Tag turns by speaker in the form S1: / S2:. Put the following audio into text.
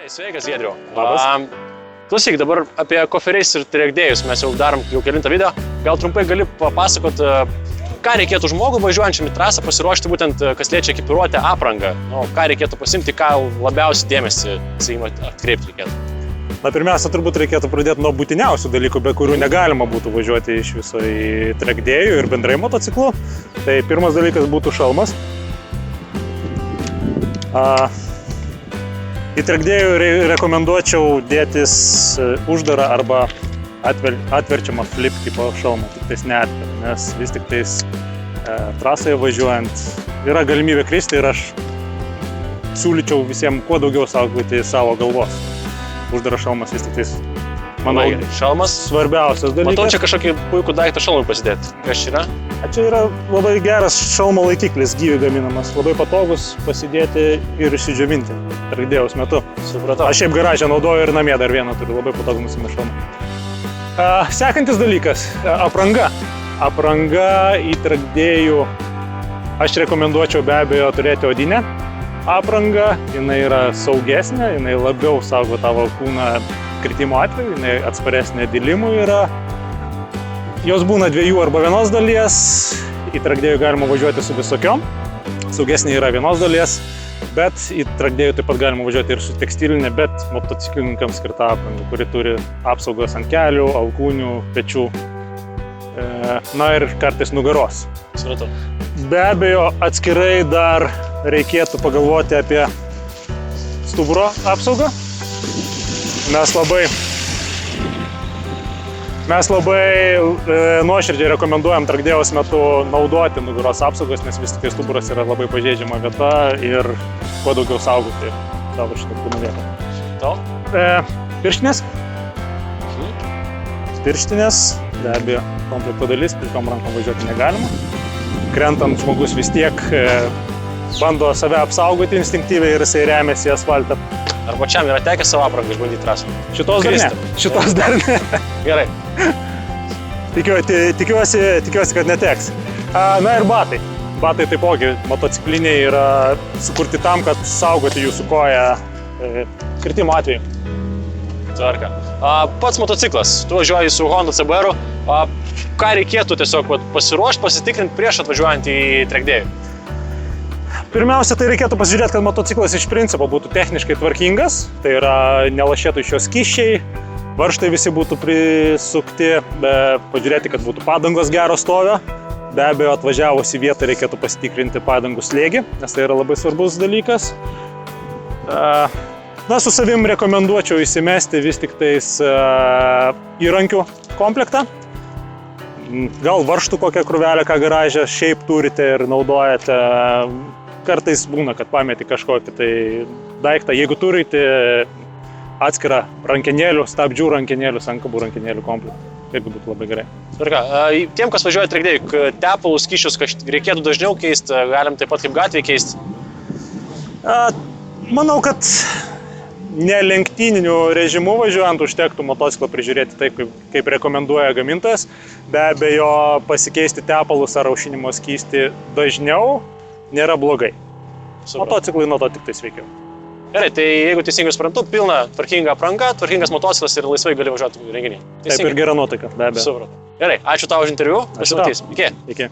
S1: Sveikas, Giedriau.
S2: Labas.
S1: Klausyk, dabar apie koferiais ir trackdėjus mes jau darom jau kelintą video. Gal trumpai gali papasakot, ką reikėtų žmogui važiuojančiam į trasą pasiruošti būtent, kas liečia ekipiruotę, aprangą. Nu, ką reikėtų pasimti, ką labiausiai dėmesį, sakykime, atkreipti reikėtų.
S2: Na, pirmiausia, turbūt reikėtų pradėti nuo būtiniausių dalykų, be kurių negalima būtų važiuoti iš viso į trackdėjų ir bendrai motociklų. Tai pirmas dalykas būtų šalmas. Į trackdėjų rekomenduočiau dėtis uždarą arba atverčiamą flip tipo šalmą, tik tais neatveria, nes vis tik tais trasoje važiuojant yra galimybė kristi ir aš siūlyčiau visiems kuo daugiau saugoti savo galvos. Uždaras šalmas vis tik tais, manau,
S1: šalmas
S2: svarbiausias dalykas.
S1: Matau čia kažkokį puikų daiktą šalmui pasidėti. Kas čia yra?
S2: Čia yra labai geras šalmo laikiklis, gyvi gaminamas, labai patogus pasidėti ir išsidžiovinti trackdėjaus metu.
S1: Supratau.
S2: Aš šiaip garaže naudoju ir namie dar vieną turiu, labai patogų nusimest šalmą. Sekantis dalykas – apranga. Apranga į trackdėjų aš rekomenduočiau be abejo turėti odinę aprangą. Jinai yra saugesnė, jinai labiau saugo tavo kūną kritimo atveju, jinai atsparesnė dilimui yra. Jos būna dviejų arba vienos dalies, į trackdėjų galima važiuoti su visokiom. Saugesnė yra vienos dalies, bet į trackdėjų taip pat galima važiuoti ir su tekstilinė, bet motociklininkams skirta apranga, kuri turi apsaugas ant kelių, alkūnių, pečių, na ir kartais nugaros.
S1: Supratau.
S2: Be abejo, atskirai dar reikėtų pagalvoti apie stuburo apsaugą. Mes labai nuoširdžiai rekomenduojam trackdėjaus metu naudoti nugaros apsaugos, nes vis tik stuburas yra labai pažeidžiama vieta ir kuo daugiau saugoti savo šitą kūno vietą.
S1: Tau?
S2: Pirštinės. Pirštinės, be abejo, komplekto dalis, pilkom rankom važiuoti negalima. Krentant žmogus vis tiek bando save apsaugoti instinktyviai ir jisai remiasi į asfaltą.
S1: Ar pačiam yra tekę savo aprangą išbandyti trasą?
S2: Šitos dar ne. Šitos dar ne.
S1: Gerai.
S2: Tikiuosi, kad neteks. Na ir batai. Batai taipogi motocikliniai yra sukurti tam, kad saugoti jūsų koją kritimo atveju.
S1: Tvarka. Pats motociklas, tu važiuoji su Honda CBR-u. Ką reikėtų tiesiog pasiruošti, pasitikrinti prieš atvažiuojant į trackdėjų?
S2: Pirmiausia, tai reikėtų pasižiūrėti, kad motociklas iš principo būtų techniškai tvarkingas. Tai yra nelašėtų iš jo skysčiai, varžtai visi būtų prisukti, pažiūrėti, kad būtų padangos gero stovio. Be abejo, atvažiavus į vietą reikėtų pasitikrinti padangų slėgį, nes tai yra labai svarbus dalykas. Na, su savim rekomenduočiau įsimesti vis tik tais įrankių komplektą. Gal varžtų kokią krūvelę, ką garaže šiaip turite ir naudojate. Kartais būna, kad pameti kažkokį tai daiktą. Jeigu turite atskirą rankenėlių, stabdžių rankenėlių, sankabų rankenėlių komplektą, irgi būtų labai gerai.
S1: Tvarka. Tiem, kas važiuoja trackdėjų, tepalus, skysčius reikėtų dažniau keisti, galim taip pat kaip gatvėje keisti?
S2: Manau, kad ne lenktyniniu režimu važiuojant užtektų motociklą prižiūrėti taip, kaip rekomenduoja gamintojas. Be abejo, pasikeisti tepalus ar aušinimo skystį dažniau nėra blogai. Motociklai nuo to tik tai sveikiau.
S1: Gerai, tai jeigu teisingai suprantu, pilna tvarkinga apranga, tvarkingas motociklas ir laisvai gali važiuoti renginį.
S2: Taip ir gera nuotaika, be abejo.
S1: Supratau. Gerai, ačiū tau už interviu. Pasimatysim. Iki.
S2: Iki.